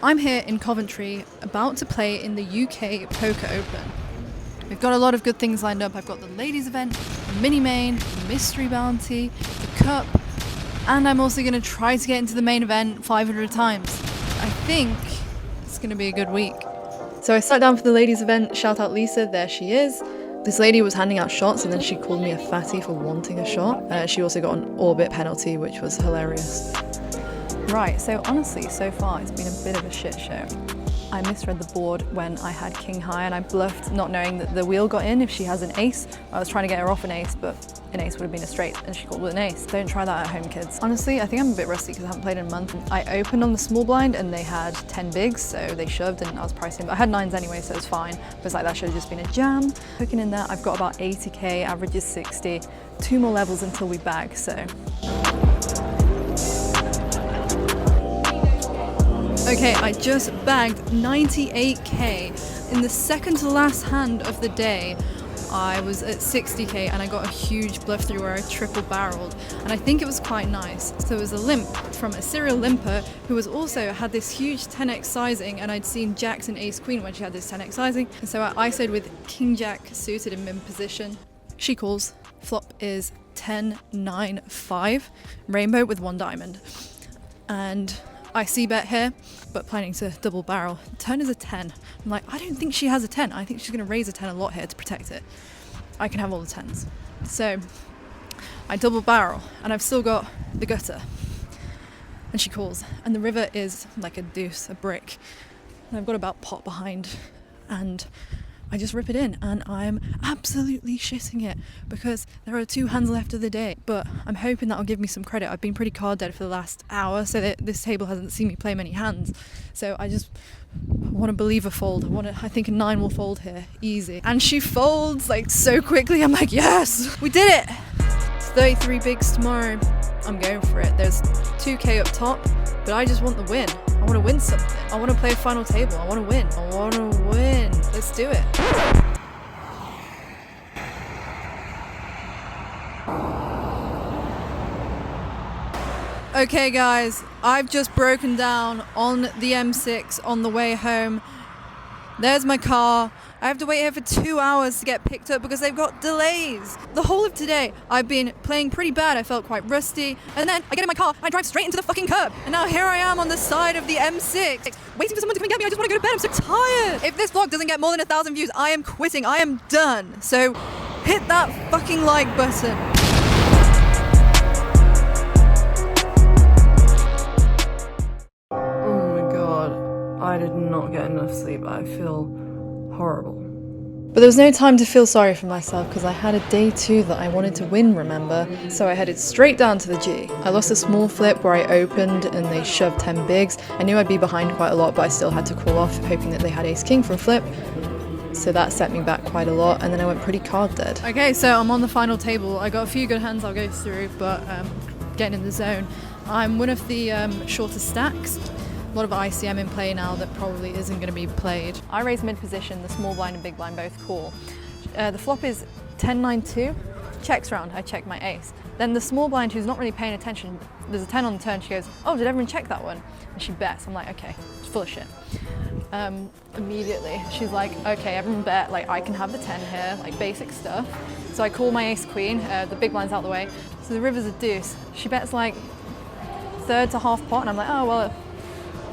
I'm here in Coventry, about to play in the UK Poker Open. We've got a lot of good things lined up. I've got the ladies event, the mini main, the mystery bounty, the cup, and I'm also going to try to get into the main event 500 times. I think it's going to be a good week. So I sat down for the ladies event, shout out Lisa, there she is. This lady was handing out shots and then she called me a fatty for wanting a shot. She also got an orbit penalty, which was hilarious. Right, so honestly, so far it's been a bit of a shit show. I misread the board when I had king high and I bluffed not knowing that the wheel got in if she has an ace. I was trying to get her off an ace, but an ace would have been a straight and she called with an ace. Don't try that at home, kids. Honestly, I think I'm a bit rusty because I haven't played in a month. I opened on the small blind and they had 10 bigs, so they shoved and I was pricing, but I had 9s anyway, so it was fine. But it's like that should have just been a jam. Looking in that, I've got about 80k, average is 60. 2 more levels until we bag, so. Okay, I just bagged 98k. In the second to last hand of the day, I was at 60k and I got a huge bluff through where I triple barreled. And I think it was quite nice. So it was a limp from a serial limper who was also had this huge 10x sizing, and I'd seen jacks and ace queen when she had this 10x sizing. And so I ISO'd with king jack suited in min position. She calls. Flop is 10-9-5, rainbow with 1 diamond. And I c-bet here, but planning to double barrel. Turn is a 10. I'm like, I don't think she has a 10. I think she's going to raise a 10 a lot here to protect it. I can have all the 10s. So I double barrel, and I've still got the gutter. And she calls, and the river is like a deuce, a brick. And I've got about pot behind, and I just rip it in, and I'm absolutely shitting it because there are 2 hands left of the day. But I'm hoping that'll give me some credit. I've been pretty card dead for the last hour, so that this table hasn't seen me play many hands. So I just want to believe a fold. I think a 9 will fold here, easy. And she folds like so quickly. I'm like, yes, we did it. It's 33 bigs tomorrow. I'm going for it. There's 2k up top, but I just want the win. I want to win something. I want to play a final table. I want to win. I want to win. Let's do it. Okay guys, I've just broken down on the M6 on the way home. There's my car. I have to wait here for 2 hours to get picked up because they've got delays. The whole of today, I've been playing pretty bad. I felt quite rusty. And then I get in my car, I drive straight into the fucking curb. And now here I am on the side of the M6, waiting for someone to come and get me. I just want to go to bed. I'm so tired. If this vlog doesn't get more than 1,000 views, I am quitting. I am done. So hit that fucking like button. Oh my God, I did not get enough sleep. I feel horrible. But there was no time to feel sorry for myself because I had a day 2 that I wanted to win, remember? So I headed straight down to the G. I lost a small flip where I opened and they shoved 10 bigs. I knew I'd be behind quite a lot, but I still had to call off, hoping that they had ace king for a flip. So that set me back quite a lot, and then I went pretty card dead. Okay, so I'm on the final table. I got a few good hands I'll go through, but getting in the zone. I'm one of the shorter stacks. A lot of ICM in play now that probably isn't going to be played. I raise mid position, the small blind and big blind both call. The flop is 10-9-2, checks round, I check my ace. Then the small blind, who's not really paying attention, there's a 10 on the turn, she goes, oh, did everyone check that one? And she bets. I'm like, okay, it's full of shit. Immediately, she's like, okay, everyone bet, like I can have the 10 here, like basic stuff. So I call my ace queen, the big blind's out the way. So the river's a deuce. She bets like 1/3 to half pot, and I'm like, oh, well,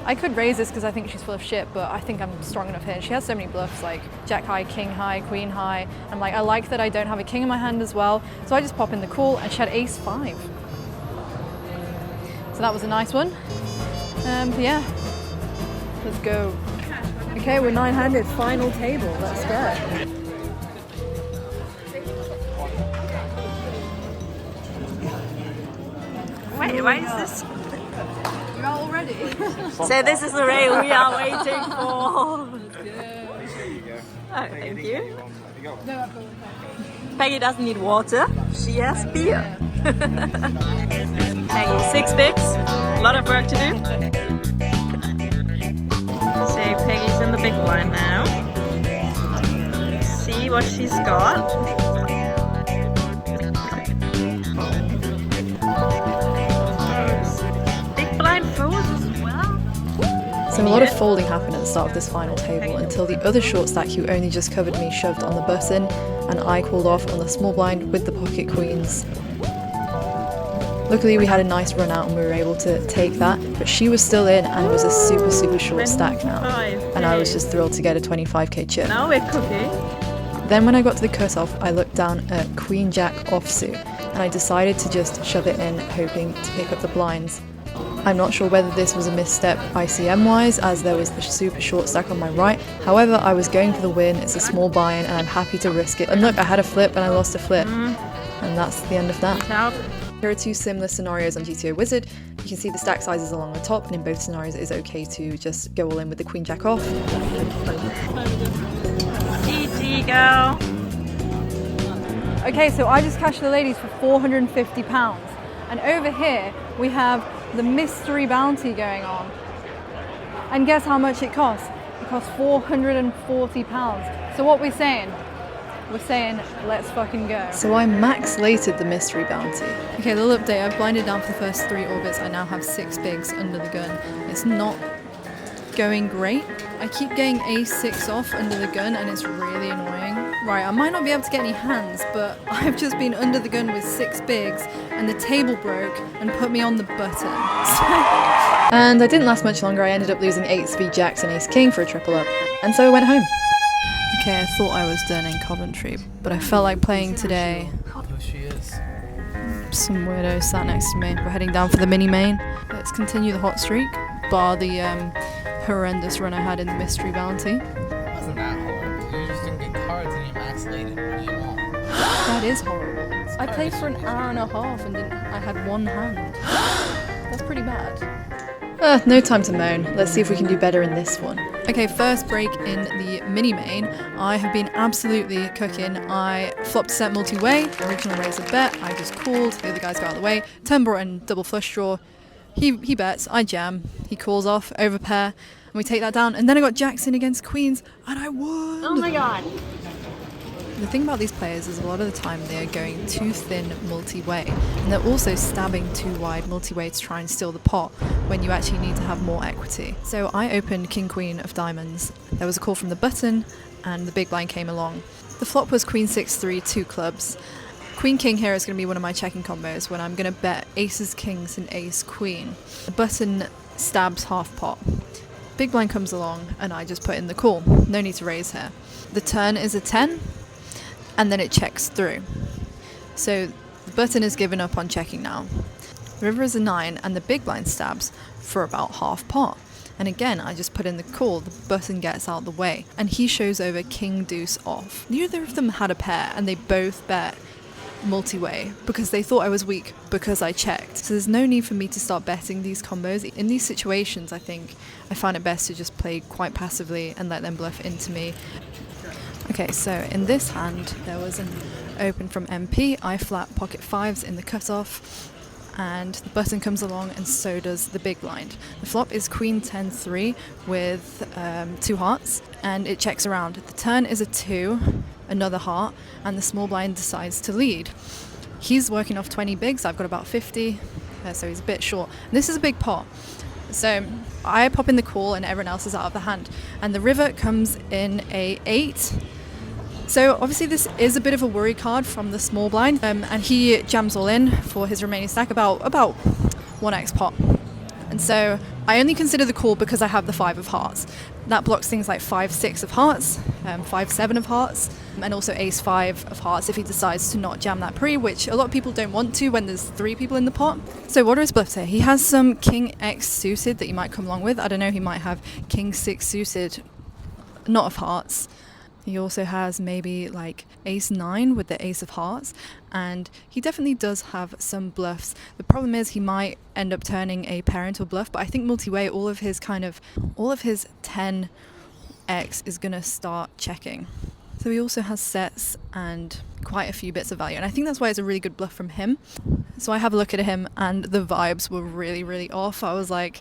I could raise this because I think she's full of shit, but I think I'm strong enough here. She has so many bluffs, like jack high, king high, queen high. I'm like, I like that I don't have a king in my hand as well. So I just pop in the call, and she had ace 5. So that was a nice one. Yeah, let's go. Okay, we're 9-handed, final table, let's go. Wait, why is this? You're out already? So this is the rail we are waiting for. Let's go. Oh, thank you. Peggy doesn't need water, she has beer. Peggy, 6 bigs, a lot of work to do. So Peggy's in the big blind now. See what she's got. So a lot of folding happened at the start of this final table until the other short stack who only just covered me shoved on the button, and I called off on the small blind with the pocket queens. Luckily we had a nice run out and we were able to take that, but she was still in and it was a super short stack now, and I was just thrilled to get a 25k chip. Now we're cooking. Then when I got to the cutoff, I looked down at Queen Jack offsuit and I decided to just shove it in, hoping to pick up the blinds. I'm not sure whether this was a misstep ICM wise, as there was the super short stack on my right. However, I was going for the win. It's a small buy-in and I'm happy to risk it. And look, I had a flip and I lost a flip. And that's the end of that. Here are two similar scenarios on GTO Wizard. You can see the stack sizes along the top, and in both scenarios it is okay to just go all in with the Queen Jack off. GG girl. Okay, so I just cashed the ladies for £450. And over here we have the mystery bounty going on. And guess how much it costs? It costs £440. So what are we saying? We're saying, let's fucking go. So I max slated the mystery bounty. Okay, a little update. I've blinded down for the first 3 orbits. I now have 6 bigs under the gun. It's not going great. I keep getting A6 off under the gun and it's really annoying. Right, I might not be able to get any hands, but I've just been under the gun with 6 bigs and the table broke and put me on the button. And I didn't last much longer. I ended up losing 8 speed jacks and ace king for a triple up. And so I went home. Okay, I thought I was done in Coventry, but I felt like playing today. Who she is? Some weirdo sat next to me. We're heading down for the mini main. Let's continue the hot streak, bar the horrendous run I had in the mystery bounty. It wasn't that horrible. You just didn't get cards and you max lated. What do you want? That is horrible. I played for an hour and a half and I had 1 hand. That's pretty bad. No time to moan. Let's see if we can do better in this one. Okay, first break in the mini main. I have been absolutely cooking. I flopped a set multi-way, original raise a bet, I just called, the other guys got out of the way. Turn brought in double flush draw. He bets, I jam, he calls off, over pair, and we take that down. And then I got jacks in against queens, and I won! Oh my god. The thing about these players is a lot of the time they are going too thin multi-way, and they're also stabbing too wide multi-way to try and steal the pot when you actually need to have more equity. So I opened king queen of diamonds. There was a call from the button and the big blind came along. The flop was queen 6-3, 2 clubs. Queen king here is going to be one of my checking combos when I'm going to bet aces kings and ace queen. The button stabs half pot. Big blind comes along and I just put in the call. No need to raise here. The turn is a 10. And then it checks through. So the button is given up on checking now. The river is a 9 and the big blind stabs for about half pot. And again, I just put in the call, the button gets out the way. And he shows over king deuce off. Neither of them had a pair and they both bet multi-way because they thought I was weak because I checked. So there's no need for me to start betting these combos. In these situations, I think I find it best to just play quite passively and let them bluff into me. Okay, so in this hand, there was an open from MP. I flat pocket 5s in the cutoff, and the button comes along, and so does the big blind. The flop is queen 10-3 with 2 hearts, and it checks around. The turn is a 2, another heart, and the small blind decides to lead. He's working off 20 bigs. I've got about 50, so he's a bit short. This is a big pot. So I pop in the call and everyone else is out of the hand. And the river comes in a 8. So obviously this is a bit of a worry card from the small blind. And he jams all in for his remaining stack, about 1x pot. And so I only consider the call because I have the 5 of hearts. That blocks things like 5-6 of hearts, 5-7 of hearts, and also ace-5 of hearts if he decides to not jam that pre, which a lot of people don't want to when there's 3 people in the pot. So what are his bluffs here? He has some king X suited that he might come along with. I don't know, he might have king 6 suited, not of hearts. He also has maybe like ace 9 with the ace of hearts, and he definitely does have some bluffs. The problem is he might end up turning a parental bluff, but I think multi-way all of his 10x is gonna start checking. So he also has sets and quite a few bits of value, and I think that's why it's a really good bluff from him. So I have a look at him and the vibes were really off. I was like,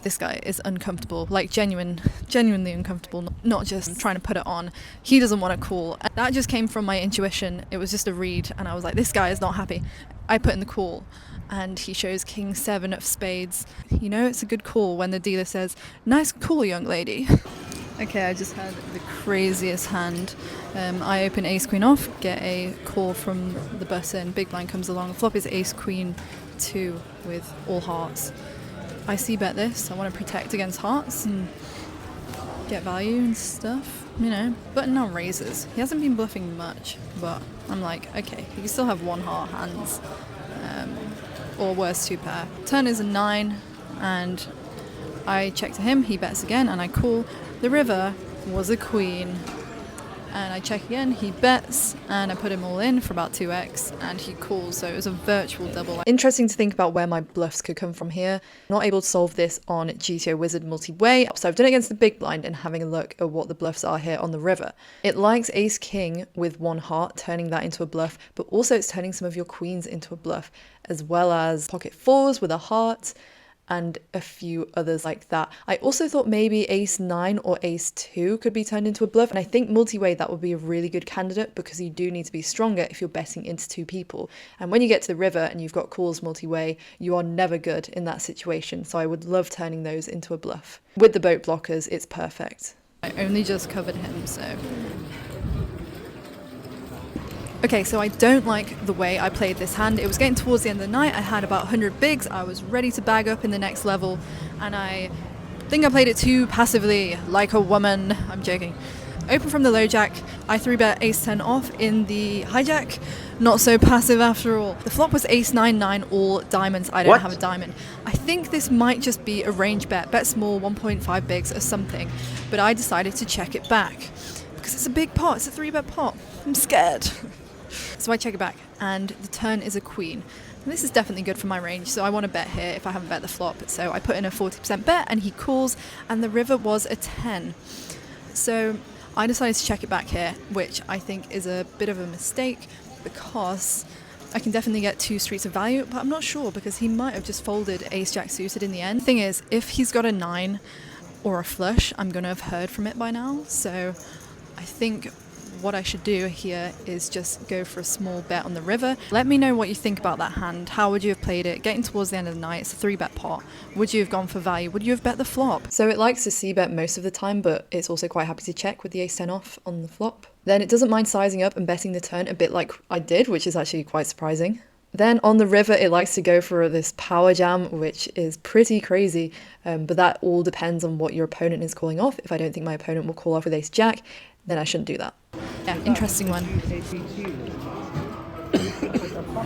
this guy is uncomfortable, like genuinely uncomfortable, not just trying to put it on. He doesn't want to call. And that just came from my intuition. It was just a read and I was like, this guy is not happy. I put in the call and he shows king 7 of spades. You know it's a good call when the dealer says, "Nice call, young lady." Okay, I just had the craziest hand. I open ace queen off, get a call from the button, big blind comes along, flop is ace queen 2 with all hearts. I see bet this, I want to protect against hearts and get value and stuff, you know. Button now raises. He hasn't been bluffing much, but I'm like, okay, he can still have 1 heart hands, or worse 2 pair. Turn is a 9, and I check to him, he bets again, and I call. The river was a queen, and I check again, he bets, and I put him all in for about 2x, and he calls, so it was a virtual double. Interesting to think about where my bluffs could come from here. I'm not able to solve this on GTO Wizard multi-way, so I've done it against the big blind and having a look at what the bluffs are here on the river. It likes ace king with 1 heart, turning that into a bluff, but also it's turning some of your queens into a bluff, as well as pocket 4s with a heart, and a few others like that. I also thought maybe ace 9 or ace 2 could be turned into a bluff, and I think multi-way that would be a really good candidate because you do need to be stronger if you're betting into 2 people. And when you get to the river and you've got calls multi-way, you are never good in that situation, so I would love turning those into a bluff. With the boat blockers, it's perfect. I only just covered him, so... Okay, so I don't like the way I played this hand. It was getting towards the end of the night. I had about 100 bigs. I was ready to bag up in the next level, and I think I played it too passively, like a woman. I'm joking. Open from the low jack, I 3-bet ace 10 off in the hijack. Not so passive after all. The flop was ace 9-9 all diamonds. I don't have a diamond. I think this might just be a range bet. Bet small, 1.5 bigs or something. But I decided to check it back because it's a big pot. It's a 3-bet pot. I'm scared. So I check it back, and the turn is a queen. And this is definitely good for my range, so I want to bet here if I haven't bet the flop. So I put in a 40% bet, and he calls, and the river was a 10. So I decided to check it back here, which I think is a bit of a mistake because I can definitely get 2 streets of value, but I'm not sure because he might have just folded ace-jack suited in the end. Thing is, if he's got a 9 or a flush, I'm going to have heard from it by now. So I think what I should do here is just go for a small bet on the river. Let me know what you think about that hand. How would you have played it? Getting towards the end of the night, it's a 3-bet pot. Would you have gone for value? Would you have bet the flop? So it likes to c-bet most of the time, but it's also quite happy to check with the ace 10 off on the flop. Then it doesn't mind sizing up and betting the turn a bit like I did, which is actually quite surprising. Then on the river, it likes to go for this power jam, which is pretty crazy, but that all depends on what your opponent is calling off. If I don't think my opponent will call off with ace jack, then I shouldn't do that. Yeah, interesting one.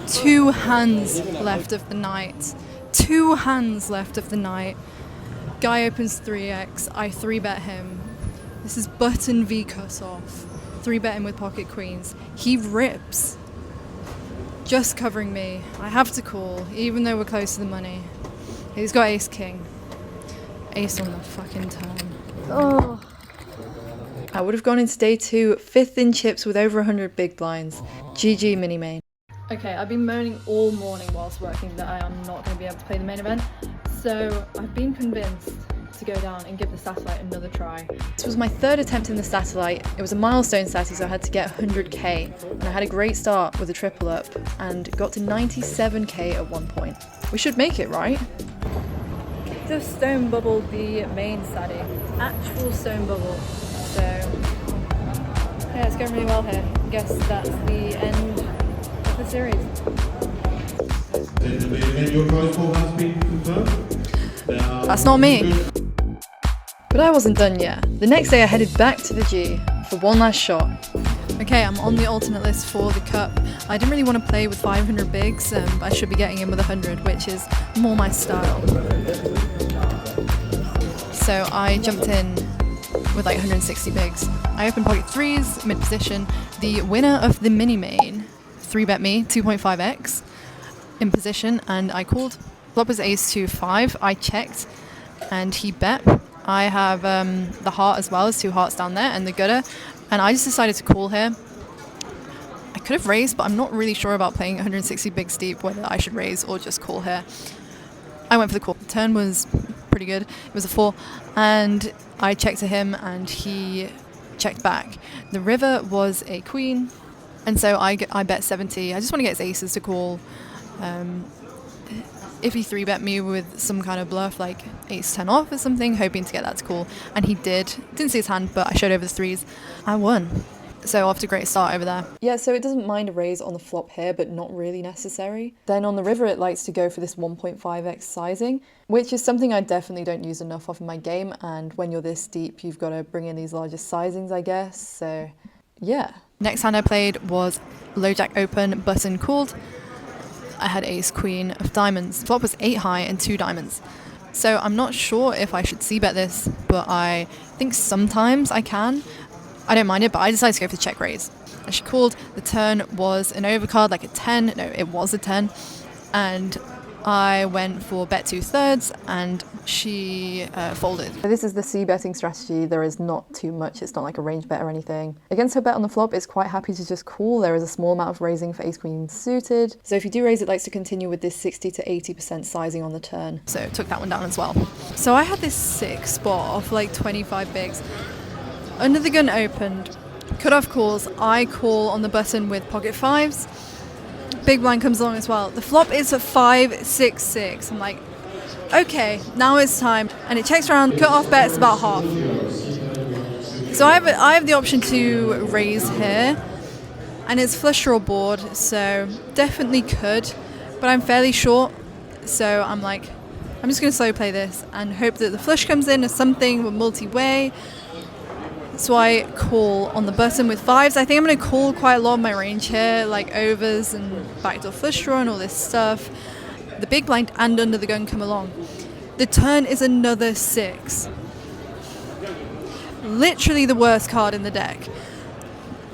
2 hands left of the night. 2 hands left of the night. Guy opens 3x. I 3-bet him. This is button v cutoff. 3-bet him with pocket queens. He rips. Just covering me. I have to call, even though we're close to the money. He's got ace king. Ace on the fucking turn. Oh. I would have gone into day 2, 5th in chips with over 100 big blinds. GG mini main. Okay, I've been moaning all morning whilst working that I am not going to be able to play the main event. So I've been convinced to go down and give the satellite another try. This was my 3rd attempt in the satellite. It was a milestone satty, so I had to get 100k. And I had a great start with a triple up and got to 97k at one point. We should make it, right? Just stone bubbled the main satty. Actual stone bubble. So, yeah, it's going really well here. I guess that's the end of the series. That's not me. But I wasn't done yet. The next day I headed back to the G for one last shot. Okay, I'm on the alternate list for the cup. I didn't really want to play with 500 bigs, but I should be getting in with 100, which is more my style. So I jumped in with like 160 bigs. I opened pocket 3s, mid position. The winner of the mini main 3-bet me 2.5x in position, and I called. Flop was ace 2-5. I checked, and he bet. I have the heart as well as 2 hearts down there, and the gutter, and I just decided to call here. I could have raised, but I'm not really sure about playing 160 bigs deep, whether I should raise or just call here. I went for the call. The turn was pretty good. It was a 4, and I checked to him, and he checked back. The river was a queen, and so I bet 70. I just want to get his aces to call. if he 3-bet me with some kind of bluff, like ace-10 off or something, hoping to get that to call. And he did. Didn't see his hand, but I showed over the threes. I won. So off to a great start over there. Yeah, so it doesn't mind a raise on the flop here, but not really necessary. Then on the river, it likes to go for this 1.5x sizing, which is something I definitely don't use enough of in my game. And when you're this deep, you've got to bring in these larger sizings, I guess. So yeah. Next hand I played was low jack open, button called. I had ace queen of diamonds. Flop was 8 high and 2 diamonds. So I'm not sure if I should c-bet this, but I think sometimes I can. I don't mind it, but I decided to go for the check raise. And she called. The turn was an overcard, like a 10. No, it was a 10. And I went for bet 2/3, and she folded. This is the c-betting strategy. There is not too much. It's not like a range bet or anything. Against her bet on the flop, it's quite happy to just call. There is a small amount of raising for ace queen suited. So if you do raise, it likes to continue with this 60 to 80% sizing on the turn. So took that one down as well. So I had this sick spot of like 25 bigs. Under the gun opened, cutoff calls, I call on the button with pocket fives. Big blind comes along as well. The flop is a 5-6-6. I'm like, okay, now it's time. And it checks around, cutoff bets about half. So I have the option to raise here, and it's flush draw board, so definitely could, but I'm fairly short, so I'm like, I'm just going to slow play this and hope that the flush comes in or something with multi-way. So I call on the button with fives. I think I'm going to call quite a lot of my range here, like overs and backdoor flush draw and all this stuff. The big blind and under the gun come along. The turn is another 6. Literally the worst card in the deck.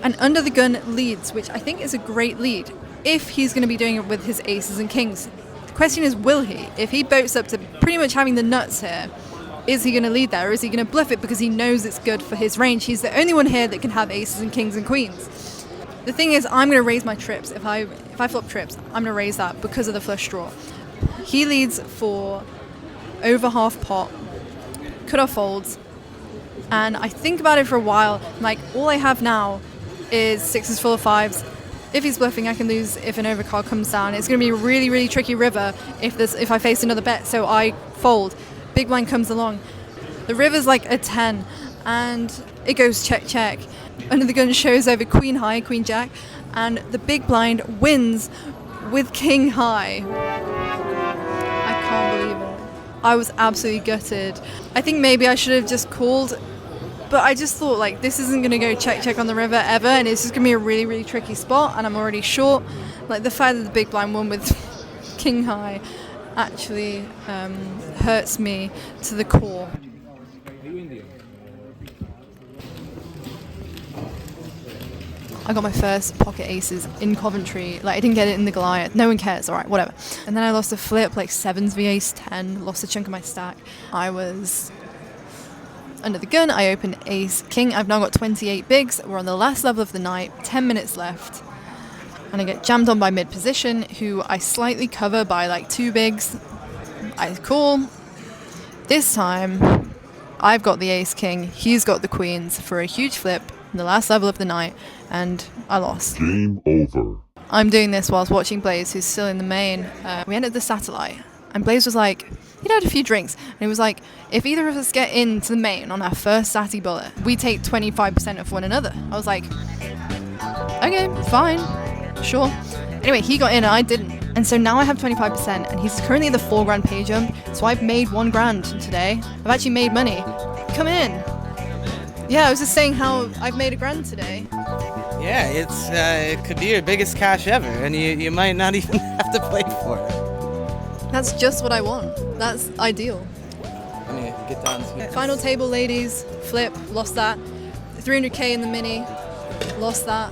And under the gun leads, which I think is a great lead, if he's going to be doing it with his aces and kings. The question is, will he? If he boats up to pretty much having the nuts here, is he going to lead there, or is he going to bluff it because he knows it's good for his range? He's the only one here that can have aces and kings and queens. The thing is, I'm going to raise my trips. If I flop trips, I'm going to raise that because of the flush draw. He leads for over half pot, cutoff folds, and I think about it for a while. Like, all I have now is sixes full of fives. If he's bluffing, I can lose if an overcard comes down. It's going to be a really, really tricky river if I face another bet, so I fold. Big blind comes along. The river's like a 10, and it goes check, check. Under the gun shows over queen high, queen jack, and the big blind wins with king high. I can't believe it. I was absolutely gutted. I think maybe I should have just called, but I just thought, like, this isn't going to go check, check on the river ever, and it's just going to be a really, really tricky spot, and I'm already short. Like, the fact that the big blind won with king high actually hurts me to the core. I got my first pocket aces in Coventry. Like, I didn't get it in the Goliath. No one cares. All right, whatever. And then I lost a flip, like 7s v ace 10. Lost a chunk of my stack. I was under the gun. I opened ace king. I've now got 28 bigs. We're on the last level of the night. 10 minutes left. And I get jammed on by mid position, who I slightly cover by like 2 bigs. I call. This time, I've got the ace king. He's got the queens for a huge flip in the last level of the night, and I lost. Game over. I'm doing this whilst watching Blaze, who's still in the main. We entered the satellite, and Blaze was like, he'd had a few drinks, and he was like, if either of us get into the main on our first satty bullet, we take 25% of one another. I was like, okay, fine. Sure. Anyway, he got in and I didn't. And so now I have 25%, and he's currently at the 4 grand pay jump. So I've made 1 grand today. I've actually made money. Come in. Yeah, I was just saying how I've made 1 grand today. Yeah, it could be your biggest cash ever, and you might not even have to play for it. That's just what I want. That's ideal. I'm gonna get down to Final table, ladies. Flip, lost that. 300k in the mini, lost that.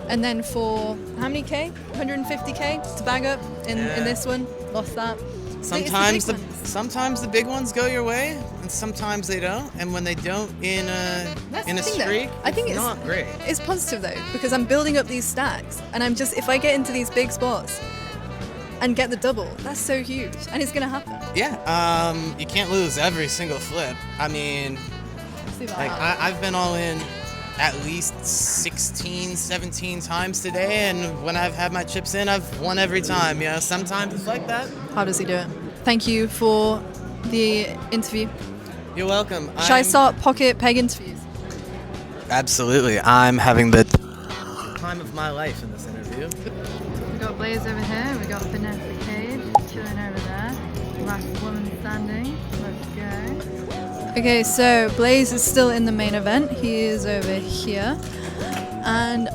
And then for how many K? 150k to bag up in this one. Lost that. Sometimes the big ones go your way, and sometimes they don't. And when they don't in a streak, I think it's not great. It's positive though, because I'm building up these stacks, and I'm just, if I get into these big spots and get the double, that's so huge, and it's gonna happen. Yeah. You can't lose every single flip. I mean, like I've been all in at least 16, 17 times today, and when I've had my chips in, I've won every time. You know, sometimes it's like that. How does he do it? Thank you for the interview. You're welcome. Should I start pocket peg interviews? Absolutely. I'm having the time of my life in this interview. We got Blaze over here, we got Vanessa Cage chilling over there. Last woman standing. Let's go. Okay, so Blaze is still in the main event. He is over here. And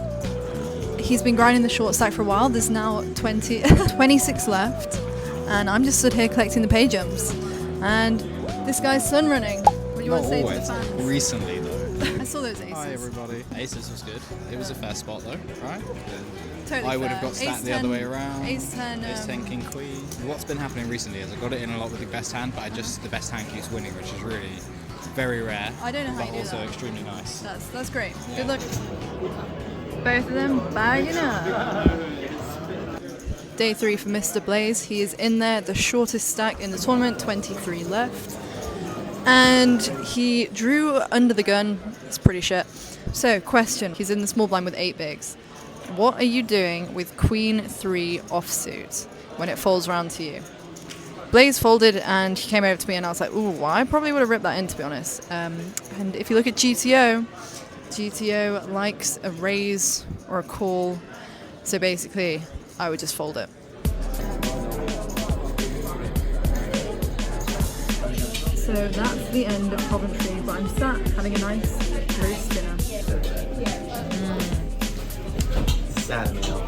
he's been grinding the short stack for a while. There's now 26 left. And I'm just stood here collecting the pay jumps. And this guy's sun running. What do you want to say to the fans? Recently, though. I saw those aces. Hi, everybody. Aces was good. It was a fair spot, though, right? Totally I would fair. have got stacked Ace the other 10, way around. Ace 10. Ace 10, King, Queen. What's been happening recently is I got it in a lot with the best hand, but the best hand keeps winning, which is really very rare. I don't know how but you do also that. extremely nice. That's great. Good luck. Both of them bagging up. Day 3 for Mr. Blaze. He is in there, the shortest stack in the tournament, 23 left. And he drew under the gun. It's pretty shit. So, question. He's in the small blind with 8 bigs. What are you doing with Queen 3 offsuit when it folds around to you? Blaze folded and he came over to me and I was like, ooh, well, I probably would have ripped that in, to be honest. And if you look at GTO likes a raise or a call. So basically, I would just fold it. So that's the end of Coventry, but I'm sat having a nice roast dinner. Sad meal.